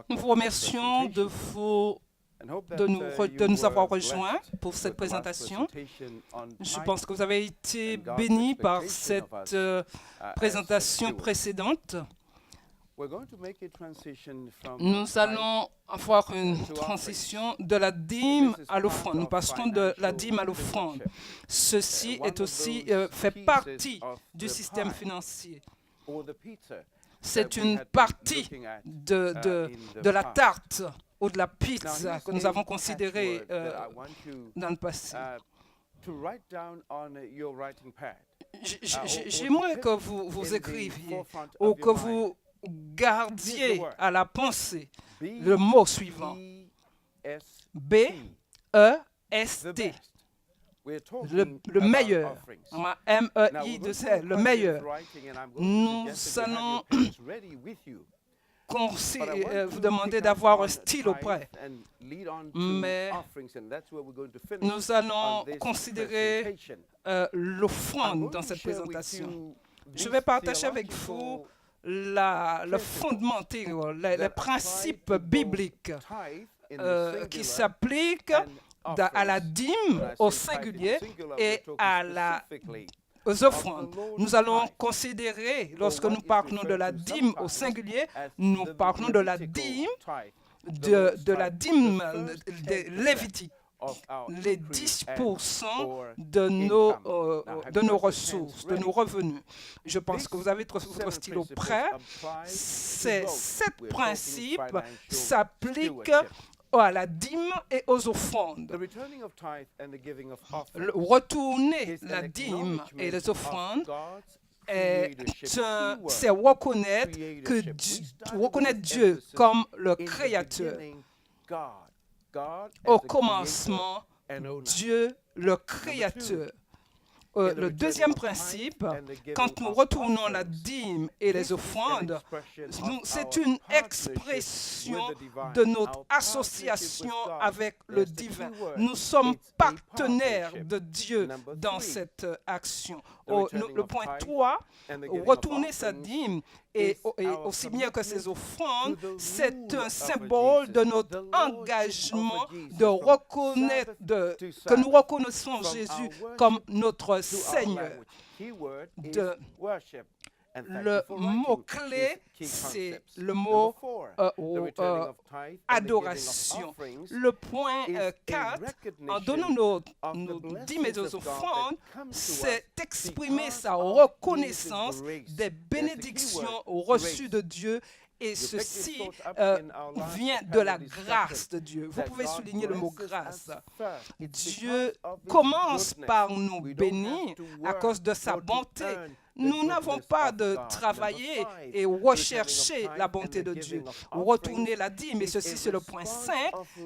Nous vous remercions de nous avoir rejoints pour cette présentation. Je pense que vous avez été bénis par cette présentation précédente. Nous allons avoir une transition de la dîme à l'offrande. Nous passerons de la dîme à l'offrande. Ceci est aussi, fait partie du système financier. C'est une partie de la tarte ou de la pizza que nous avons considérée dans le passé. J'aimerais que vous écriviez ou que vous gardiez à la pensée le mot suivant. B-E-S-T. Le meilleur. M-E-I-2-L. Le meilleur. Nous allons vous demander d'avoir un stylo prêt. Mais nous allons considérer l'offrande dans cette présentation. Je vais partager avec vous le fondement, les principes bibliques qui s'appliquent à la dîme au singulier et aux offrandes. Nous allons considérer, lorsque nous parlons de la dîme au singulier, nous parlons de la dîme lévitique. Les 10% de nos ressources, de nos revenus. Je pense que vous avez votre stylo prêt. Ces 7 principes s'appliquent à la dîme et aux offrandes. Retourner la dîme et les offrandes, c'est reconnaître Dieu comme le Créateur. Au commencement, Dieu le Créateur. Le deuxième principe, quand nous retournons la dîme et les offrandes, c'est une expression de notre association avec le divin. Nous sommes partenaires de Dieu dans cette action. Le point 3, retourner sa dîme et aussi bien que ses offrandes, c'est un symbole de notre engagement de reconnaître, que nous reconnaissons Jésus comme notre Seigneur. Le mot-clé, c'est le mot adoration. Le point 4, en donnant nos dîmes et nos offrandes, c'est exprimer sa reconnaissance des bénédictions reçues de Dieu. Et ceci vient de la grâce de Dieu. Vous pouvez souligner le mot grâce. Dieu commence par nous bénir à cause de sa bonté. Nous n'avons pas de travailler et rechercher la bonté de Dieu. Retourner la dîme, et ceci c'est le point 5,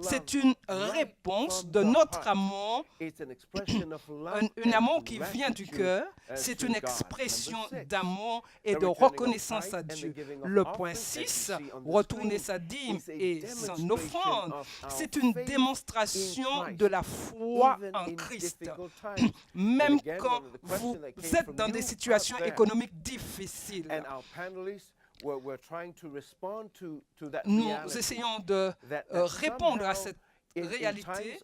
c'est une réponse de notre amour, un amour qui vient du cœur, c'est une expression d'amour et de reconnaissance à Dieu. Le point 6, retourner sa dîme et son offrande, c'est une démonstration de la foi en Christ. Même quand vous êtes dans des situations économiques difficiles. Nous essayons de répondre à cette réalité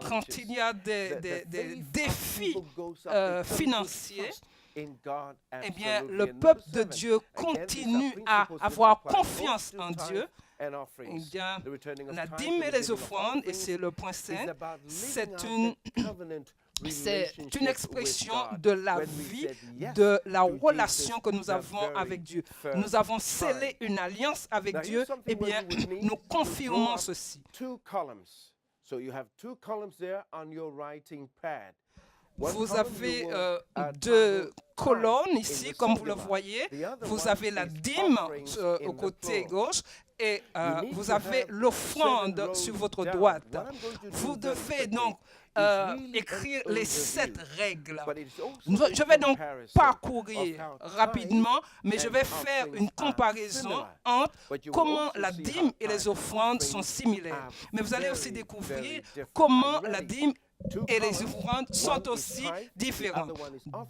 quand il y a des défis financiers. Eh bien, le peuple de Dieu continue à avoir confiance en Dieu. Eh bien, la dîme et les offrandes, et c'est le point 5, c'est une expression de la vie, de la relation que nous avons avec Dieu. Nous avons scellé une alliance avec Dieu. Eh bien, nous confirmons ceci. Vous avez 2 colonnes ici, comme vous le voyez. Vous avez la dîme au côté gauche et vous avez l'offrande sur votre droite. Vous devez donc écrire les 7 règles. Je vais donc parcourir rapidement, mais je vais faire une comparaison entre comment la dîme et les offrandes sont similaires. Mais vous allez aussi découvrir comment la dîme et les offrandes sont aussi différentes.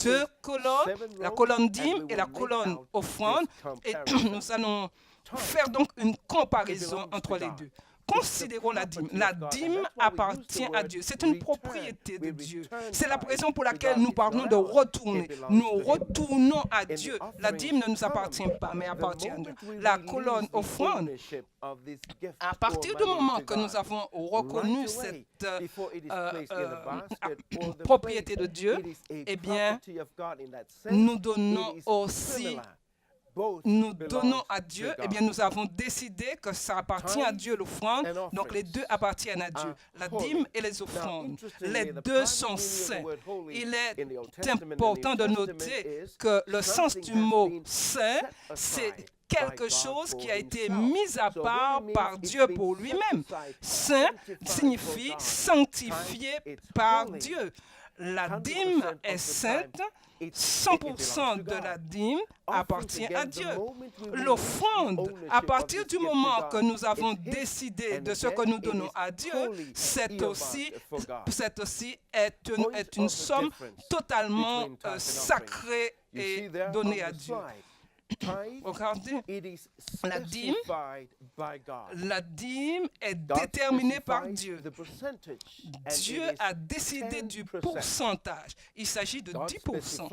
Deux colonnes, la colonne dîme et la colonne offrande, et nous allons faire donc une comparaison entre les deux. Considérons la dîme. La dîme appartient à Dieu. C'est une propriété de Dieu. C'est la raison pour laquelle nous parlons de retourner. Nous retournons à Dieu. La dîme ne nous appartient pas, mais appartient à Dieu. La colonne offrande, à partir du moment que nous avons reconnu cette propriété de Dieu, eh bien, nous donnons aussi à Dieu, eh bien, nous avons décidé que ça appartient à Dieu l'offrande, donc les deux appartiennent à Dieu, la dîme et les offrandes. Les deux sont saints. Il est important de noter que le sens du mot saint, c'est quelque chose qui a été mis à part par Dieu pour lui-même. Saint signifie sanctifié par Dieu. La dîme est sainte. 100% de la dîme appartient à Dieu. L'offrande, à partir du moment que nous avons décidé de ce que nous donnons à Dieu, c'est aussi une somme totalement sacrée et donnée à Dieu. Regardez, la dîme est déterminée par Dieu. Dieu a décidé du pourcentage. Il s'agit de 10%.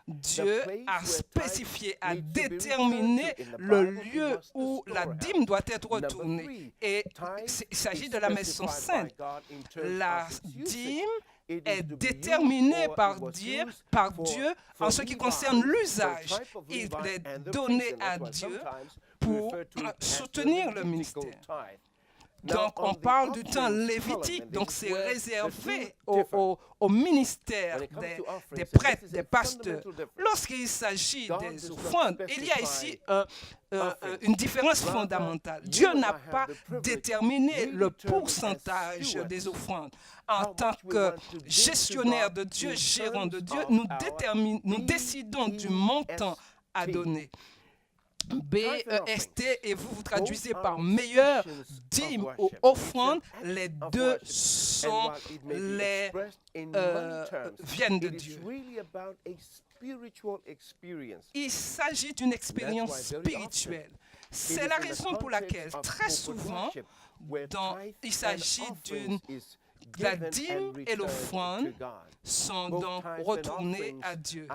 Dieu a spécifié, a déterminé le lieu où la dîme doit être retournée. Et il s'agit de la maison sainte. La dîme est déterminé par Dieu en ce qui concerne l'usage. Il est donné à Dieu pour soutenir le ministère. Donc, on parle du temps lévitique, donc c'est réservé au ministère des prêtres, des pasteurs. Lorsqu'il s'agit des offrandes, il y a ici une différence fondamentale. Dieu n'a pas déterminé le pourcentage des offrandes. En tant que gestionnaire de Dieu, gérant de Dieu, nous décidons du montant à donner. BEST, et vous traduisez par meilleure dîme ou offrande, les deux viennent de Dieu. Il s'agit d'une expérience spirituelle. C'est la raison pour laquelle très souvent, il s'agit la dîme et l'offrande sont donc retournées à Dieu.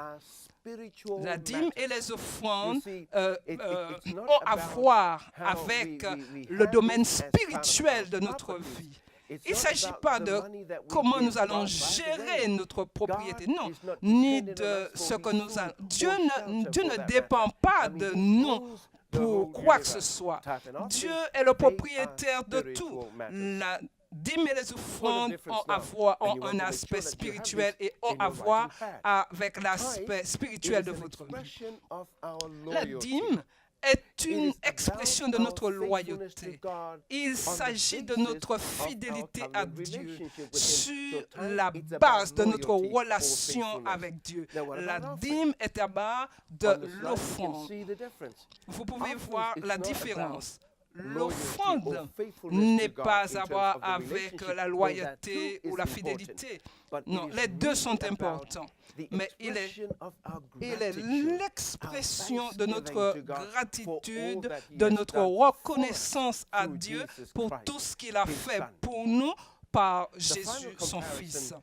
La dîme et les offrandes ont à voir avec le domaine spirituel de notre vie. Il ne s'agit pas de comment nous allons gérer notre propriété, non, ni de ce que nous allons. Dieu ne dépend pas de nous pour quoi que ce soit. Dieu est le propriétaire de tout. La dîme et les offrandes ont un aspect spirituel et ont à voir avec l'aspect spirituel de votre vie. La dîme est une expression de notre loyauté. Il s'agit de notre fidélité à Dieu sur la base de notre relation avec Dieu. La dîme est à base de l'offrande. Vous pouvez voir la différence. L'offrande n'est pas à voir avec la loyauté ou la fidélité. Non, les deux sont importants. Mais il est l'expression de notre gratitude, de notre reconnaissance à Dieu pour tout ce qu'il a fait pour nous par Jésus, son Fils.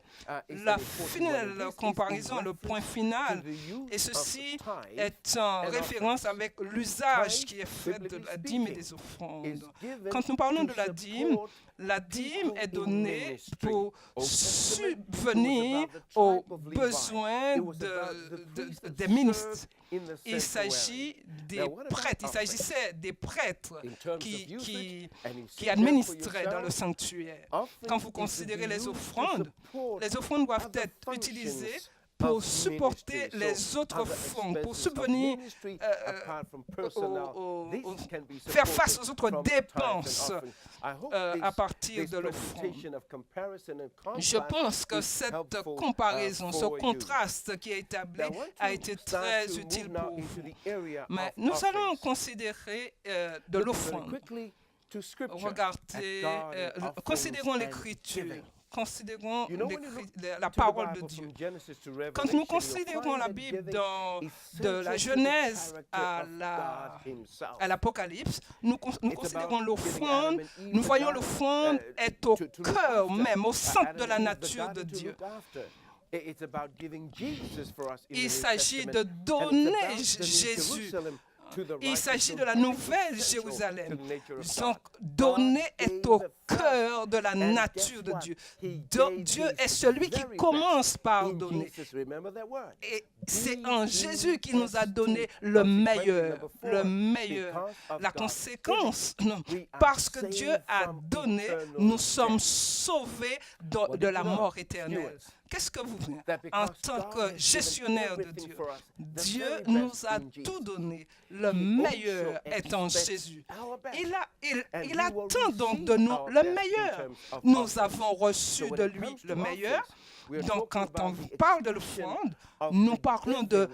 La finale comparaison, le point final, et ceci est en référence avec l'usage qui est fait de la dîme et des offrandes. Quand nous parlons de la dîme est donnée pour subvenir aux besoins des ministres. Il s'agit des prêtres, il s'agissait des prêtres qui administraient dans le sanctuaire. Quand vous considérez les offrandes doivent être utilisées pour supporter les autres fonds, pour subvenir, faire face aux autres dépenses à partir de l'offrande. Je pense que cette comparaison, ce contraste qui est établi a été très utile pour vous. Mais nous allons considérer de l'offrande. Regardez, considérons l'Écriture. considérons la parole de Dieu, quand nous considérons la Bible de la Genèse à l'Apocalypse, nous considérons l'offrande, nous voyons l'offrande est au cœur même, au centre de la nature de Dieu. Il s'agit de donner Jésus. Il s'agit de la nouvelle Jérusalem. Donc, donner est au cœur de la nature de Dieu. Dieu est celui qui commence par donner. Et c'est en Jésus qu'il nous a donné le meilleur, le meilleur. La conséquence, non, parce que Dieu a donné, nous sommes sauvés de la mort éternelle. Qu'est-ce que vous faites en tant que gestionnaire de Dieu? Dieu nous a tout donné. Le meilleur est en Jésus. Il attend donc de nous le meilleur. Nous avons reçu de lui le meilleur. Donc, quand on parle de l'offrande, nous parlons de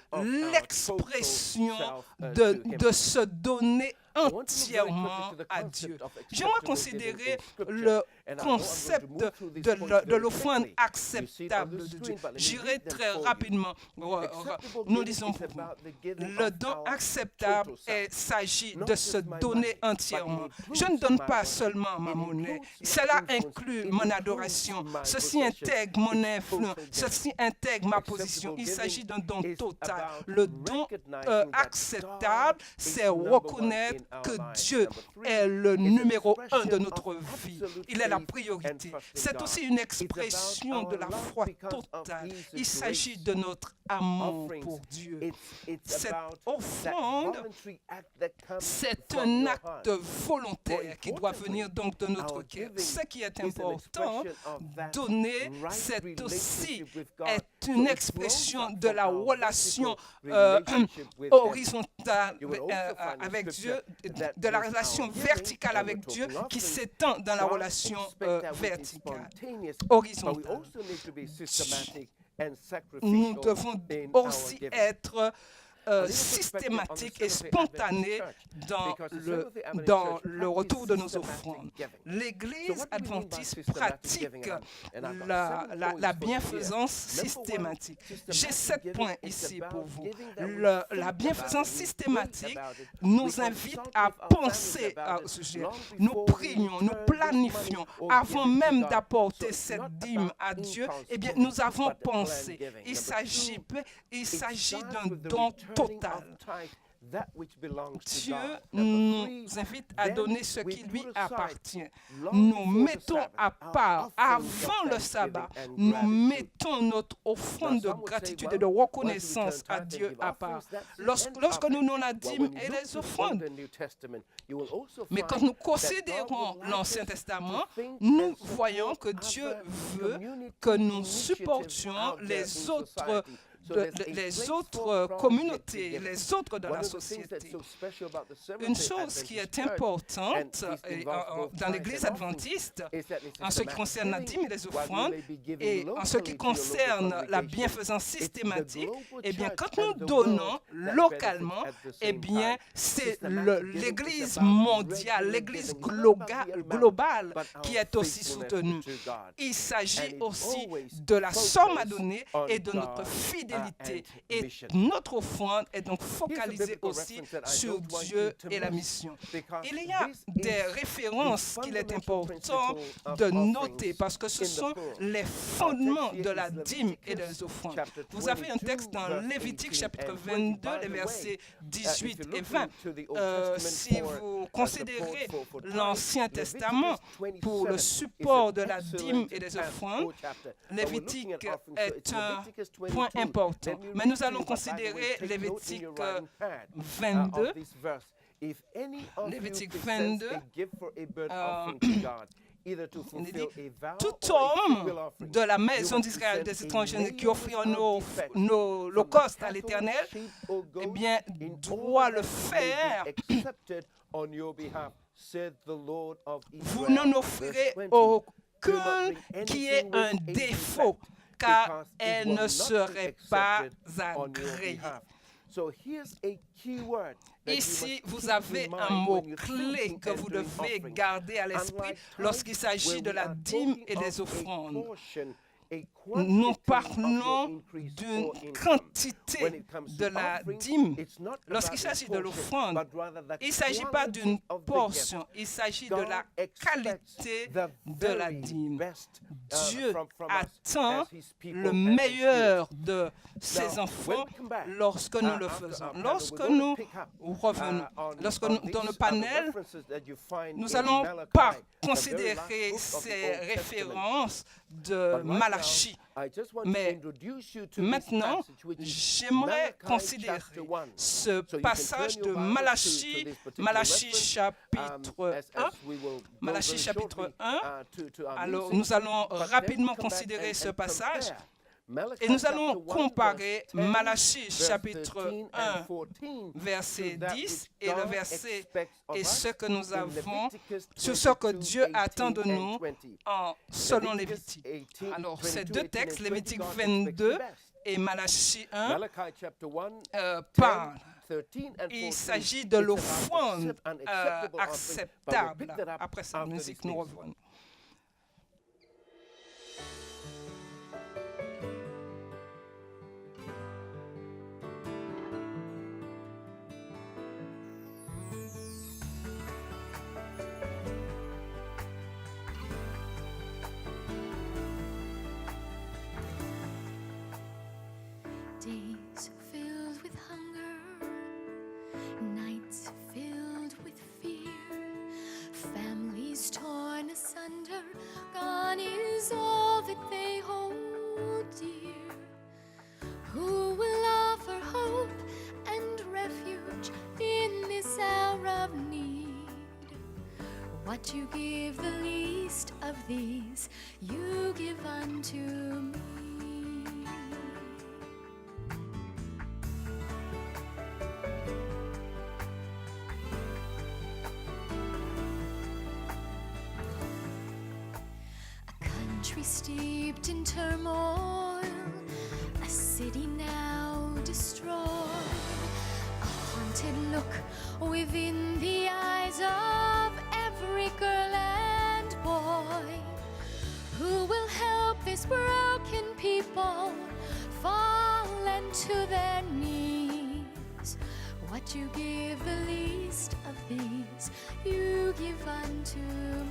l'expression de se donner entièrement à Dieu. J'aimerais considérer le concept de l'offrande acceptable de Dieu. J'irai très rapidement. Nous lisons pour vous. Le don acceptable s'agit de se donner entièrement. Je ne donne pas seulement ma monnaie. Cela inclut mon adoration. Ceci intègre mon influence. Ceci intègre ma position. Il s'agit d'un don total. Le don acceptable, c'est reconnaître que Dieu est le numéro 1 de notre vie. Il est la priorité. C'est aussi une expression de la foi totale. Il s'agit de notre amour pour Dieu. Cette offrande, c'est un acte volontaire qui doit venir donc de notre cœur. Ce qui est important, donner, c'est aussi une expression de la relation horizontale avec Dieu, de la relation verticale avec Dieu qui s'étend dans la relation verticale, horizontale. Nous devons aussi être systématique et spontanée dans le retour de nos offrandes. L'Église adventiste pratique la bienfaisance systématique. J'ai 7 points ici pour vous. La bienfaisance systématique nous invite à penser au sujet. Nous prions, nous planifions. Avant même d'apporter cette dîme à Dieu, eh bien, nous avons pensé. Il s'agit d'un don total. Dieu nous invite à donner ce qui lui appartient. Nous mettons à part, avant le sabbat, nous mettons notre offrande de gratitude et de reconnaissance à Dieu à part. Lorsque nous donnons la dîme et les offrandes. Mais quand nous considérons l'Ancien Testament, nous voyons que Dieu veut que nous supportions les autres communautés, les autres de la société. Une chose qui est importante dans l'Église adventiste, en ce qui concerne la dîme et les offrandes, et en ce qui concerne la bienfaisance systématique, eh bien, quand nous donnons localement, eh bien, c'est l'Église mondiale, l'Église globale qui est aussi soutenue. Il s'agit aussi de la somme à donner et de notre fidélité. Et notre offrande est donc focalisée aussi sur Dieu et la mission. Il y a des références qu'il est important de noter parce que ce sont les fondements de la dîme et des offrandes. Vous avez un texte dans Lévitique chapitre 22, les versets 18 et 20. Si vous considérez l'Ancien Testament pour le support de la dîme et des offrandes, Lévitique est un point important. Mais nous allons considérer Lévitique 22. Lévitique 22. Tout homme de la maison d'Israël des étrangers qui offriront nos holocaustes à l'Éternel, eh bien, doit le faire. Vous n'en offrirez aucun qui ait un défaut, car elle ne serait pas agréée. Ici, vous avez un mot-clé que vous devez garder à l'esprit lorsqu'il s'agit de la dîme et des offrandes. Nous parlons d'une quantité de la dîme. Lorsqu'il s'agit de l'offrande, il ne s'agit pas d'une portion, il s'agit de la qualité de la dîme. Dieu attend le meilleur de ses enfants lorsque nous le faisons. Lorsque nous revenons, dans le panel, nous allons pas considérer ces références de Malachie. Mais maintenant, j'aimerais considérer ce passage de Malachie, Malachie chapitre 1. Malachie chapitre 1. Alors, nous allons rapidement considérer ce passage. Et nous allons comparer Malachie chapitre 1, verset 10 et le verset et ce que nous avons, sur ce que Dieu attend de nous selon Lévitique. Alors, ces deux textes, Lévitique 22 et Malachie 1, parlent. Il s'agit de l'offrande acceptable. Après cette musique, nous revenons. Days filled with hunger, nights filled with fear, families torn asunder, gone is all that they hold dear. Who will offer hope and refuge in this hour of need? What you give the least of these, you give unto me. Country steeped in turmoil, a city now destroyed, a haunted look within the eyes of every girl and boy. Who will help this broken people fall into their knees? What you give the least of these, you give unto me.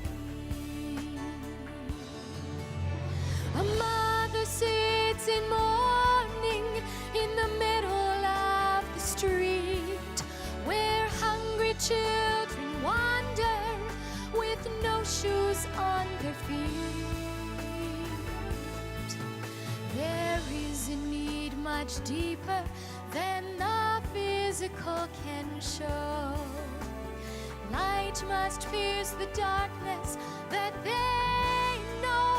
A mother sits in mourning in the middle of the street, where hungry children wander with no shoes on their feet. There is a need much deeper than the physical can show. Light must pierce the darkness that they know.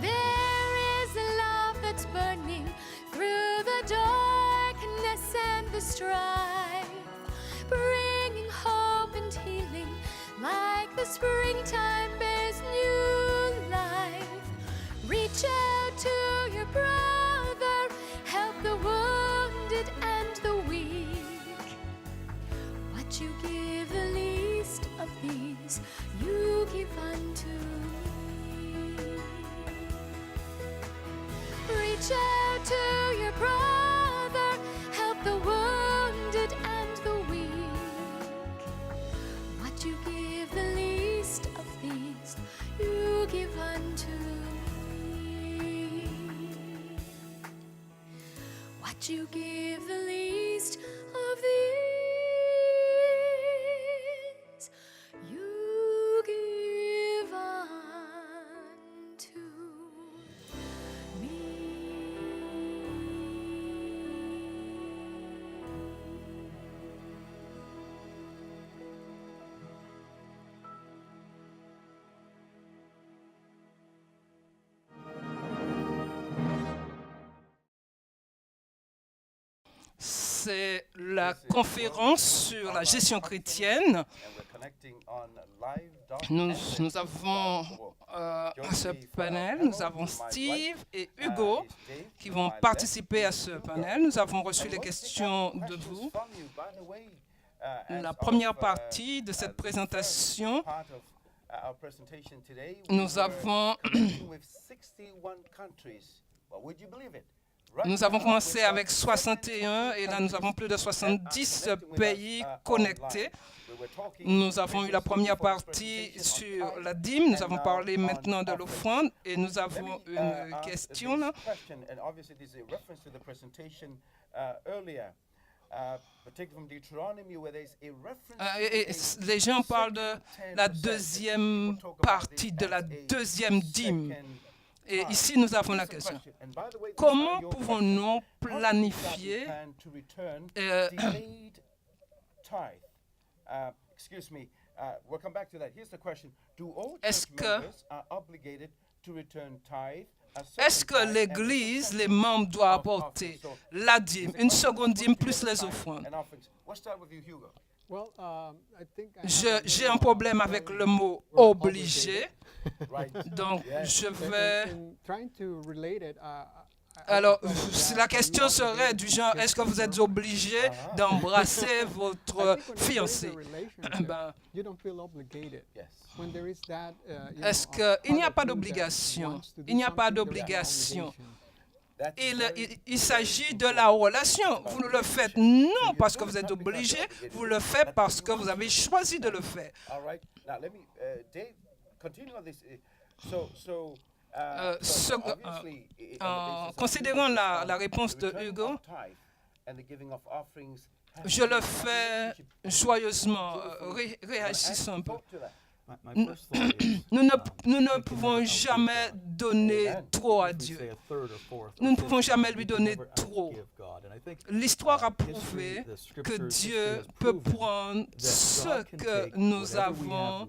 There is a love that's burning through the darkness and the strife, bringing hope and healing like the springtime bears new life. Reach out to your brother, help the wounded and the weak. What you give the least of these, you give unto me. Reach out to your brother, help the wounded and the weak. What you give the least of these, you give unto me. What you give the least of these, you give unto me. c'est la conférence sur la gestion chrétienne. Nous avons ce panel, nous avons Steve et Hugo qui vont participer à ce panel. Nous avons reçu les questions de vous. La première partie de cette présentation, nous avons commencé avec 61 et là nous avons plus de 70 pays connectés. Nous avons eu la première partie sur la dîme, nous avons parlé maintenant de l'offrande et nous avons une question là. Les gens parlent de la deuxième partie, de la deuxième dîme. Et ici, nous avons la question. Comment pouvons-nous planifier est-ce que l'Église, les membres doivent apporter la dîme, une seconde dîme plus les offrandes? J'ai un problème avec le mot obligé, donc je vais... Alors, la question serait du genre, est-ce que vous êtes obligé d'embrasser votre fiancé? Est-ce qu'il n'y a pas d'obligation? Il n'y a pas d'obligation. Il s'agit de la relation. Vous ne le faites non parce que vous êtes obligé, vous le faites parce que vous avez choisi de le faire. Considérant la réponse de Hugo, je le fais joyeusement, réagissons un peu. Nous ne pouvons jamais donner trop à Dieu. Nous ne pouvons jamais lui donner trop. L'histoire a prouvé que Dieu peut prendre ce que nous avons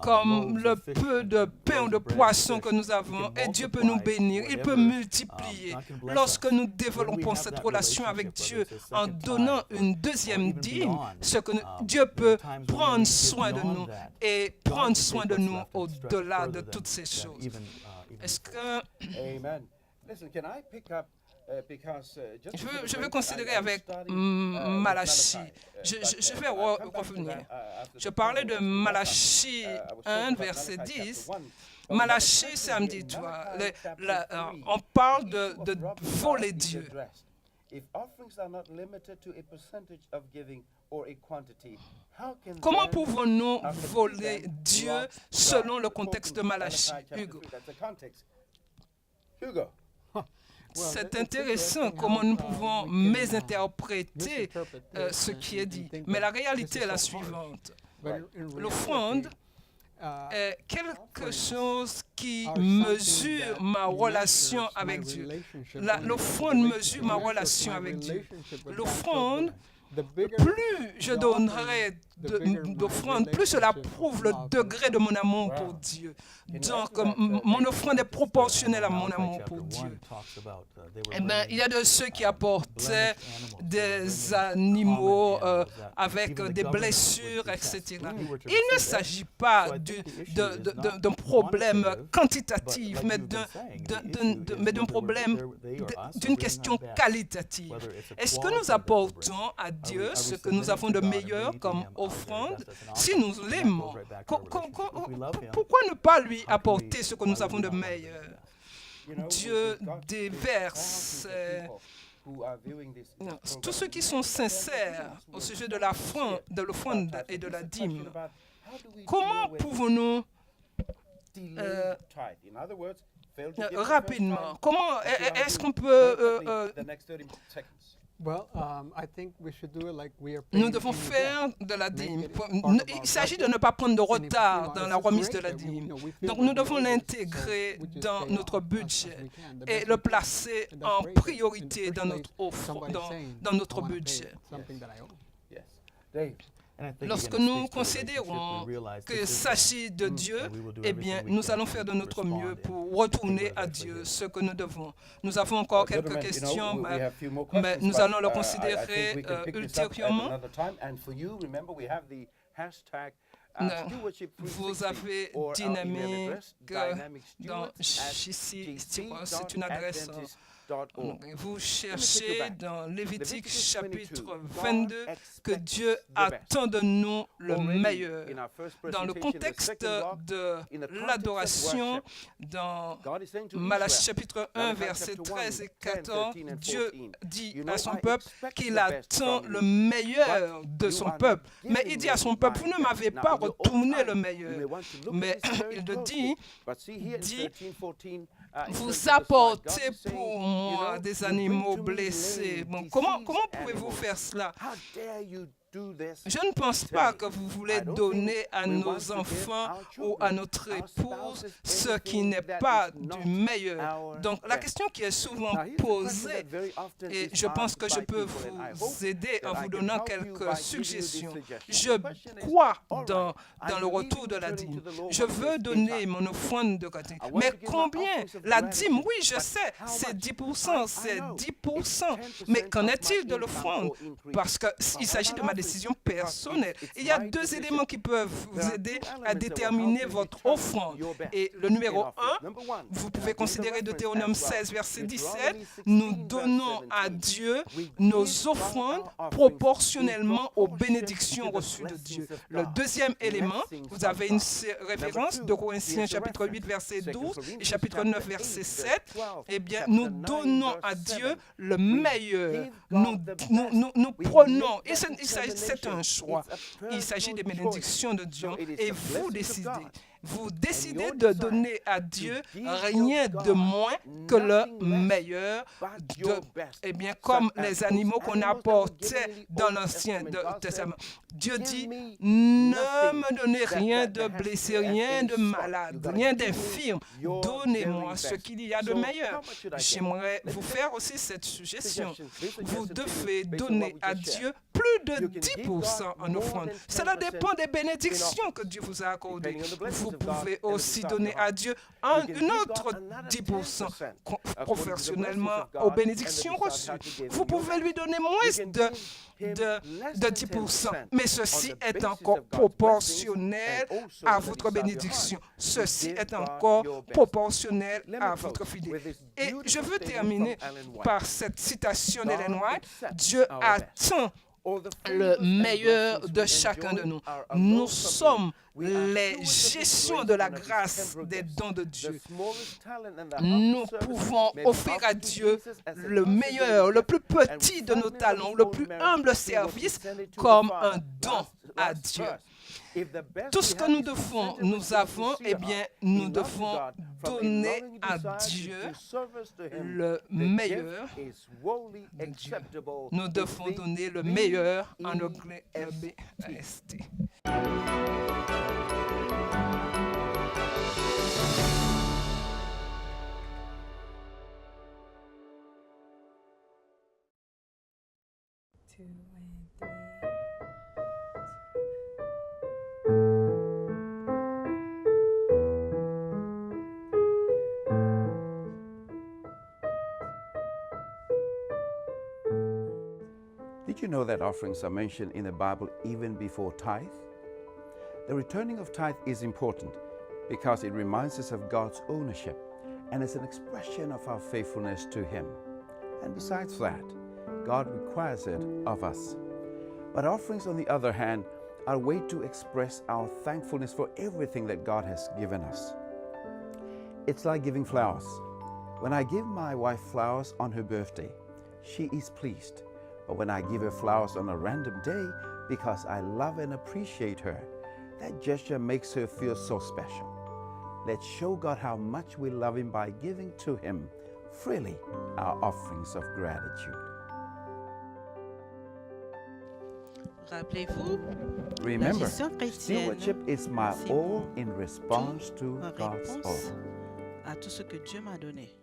comme le peu de pain ou de poisson que nous avons, et Dieu peut nous bénir, il peut multiplier. Lorsque nous développons cette relation avec Dieu en donnant une deuxième dîme, Dieu peut prendre soin de nous et prendre soin de nous au-delà de toutes ces choses. Est-ce que... Je veux considérer avec Malachie. Je vais revenir. Je parlais de Malachie 1, verset 10. Malachie, ça me dit, on parle de voler Dieu. Comment pouvons-nous voler Dieu selon le contexte de Malachie, Hugo? C'est intéressant comment nous pouvons mésinterpréter ce qui est dit. Mais la réalité est la suivante. L'offrande est quelque chose qui mesure ma relation avec Dieu. L'offrande mesure ma relation avec Dieu. L'offrande, plus je donnerai d'offrande, plus cela prouve le degré de mon amour pour Dieu. Donc, mon offrande est proportionnelle à mon amour pour Dieu. Eh bien, il y a de ceux qui apportaient des animaux avec des blessures, etc. Il ne s'agit pas d'un problème quantitatif, mais d'un problème, d'une question qualitative. Est-ce que nous apportons à Dieu ce que nous avons de meilleur comme offrande? Si nous l'aimons, pourquoi ne pas lui apporter ce que nous avons de meilleur? Dieu déverse. Tous ceux qui sont sincères au sujet de l'offrande et de la dîme, comment pouvons-nous rapidement, comment est-ce qu'on peut nous devons faire de la dîme. Il s'agit de ne pas prendre de retard dans la remise de la dîme. Donc nous devons l'intégrer dans notre budget et le placer en priorité dans notre offre, dans notre budget. Lorsque nous considérons qu'il s'agit de Dieu, eh bien, nous allons faire de notre mieux pour retourner à Dieu ce que nous devons. Nous avons encore quelques questions, mais nous allons les considérer ultérieurement. Vous avez dynamique dans JC, c'est une adresse. Vous cherchez dans Lévitique chapitre 22 que Dieu attend de nous le meilleur. Dans le contexte de l'adoration, dans Malachie chapitre 1, versets 13 et 14, Dieu dit à son peuple qu'il attend le meilleur de son peuple. Mais il dit à son peuple, vous ne m'avez pas retourné le meilleur. Mais il le dit, vous apportez pour moi des animaux blessés. Bon, comment pouvez-vous faire cela? Je ne pense pas que vous voulez donner à nos enfants ou à notre épouse ce qui n'est pas du meilleur. Donc, la question qui est souvent posée, et je pense que je peux vous aider en vous donnant quelques suggestions. Je crois dans le retour de la dîme. Je veux donner mon offrande de côté. Mais combien? La dîme, oui, je sais, c'est 10%, c'est 10%. Mais qu'en est-il de l'offrande? Parce qu'il s'agit de ma décision personnelle. Il y a deux éléments qui peuvent vous aider à déterminer votre offrande. Et le numéro 1, vous pouvez considérer Deutéronome 16, verset 17. Nous donnons à Dieu nos offrandes proportionnellement aux bénédictions reçues de Dieu. Le deuxième élément, vous avez une référence de Corinthiens chapitre 8, verset 12 et chapitre 9, verset 7. Eh bien, nous donnons à Dieu le meilleur. Nous prenons, et c'est un choix. Il s'agit des bénédictions de Dieu et vous décidez. Vous décidez de donner à Dieu rien de moins que le meilleur, eh bien, comme les animaux qu'on apportait dans l'Ancien Testament. Dieu dit, ne me donnez rien de blessé, rien de malade, rien d'infirme. Donnez-moi ce qu'il y a de meilleur. J'aimerais vous faire aussi cette suggestion. Vous devez donner à Dieu plus de 10% en offrande. Cela dépend des bénédictions que Dieu vous a accordées. Vous pouvez aussi donner à Dieu une autre 10% proportionnellement aux bénédictions reçues. Vous pouvez lui donner moins de 10%, mais ceci est encore proportionnel à votre bénédiction. Ceci est encore proportionnel à votre fidélité. Et je veux terminer par cette citation d'Ellen White. Dieu attend le meilleur de chacun de nous. Nous sommes les gestions de la grâce des dons de Dieu. Nous pouvons offrir à Dieu le meilleur, le plus petit de nos talents, le plus humble service comme un don à Dieu. Tout ce que nous avons, eh bien, nous devons donner à Dieu le meilleur de Dieu. Nous devons donner le meilleur en anglais, le BAST. Did you know that offerings are mentioned in the Bible even before tithe? The returning of tithe is important because it reminds us of God's ownership and is an expression of our faithfulness to Him. And besides that, God requires it of us. But offerings, on the other hand, are a way to express our thankfulness for everything that God has given us. It's like giving flowers. When I give my wife flowers on her birthday, she is pleased. But when I give her flowers on a random day because I love and appreciate her, that gesture makes her feel so special. Let's show God how much we love Him by giving to Him freely our offerings of gratitude. Rappelez-vous, Remember, la gestion chrétienne, stewardship is my c'est all in response to en God's réponse all. à tout ce que Dieu m'a donné.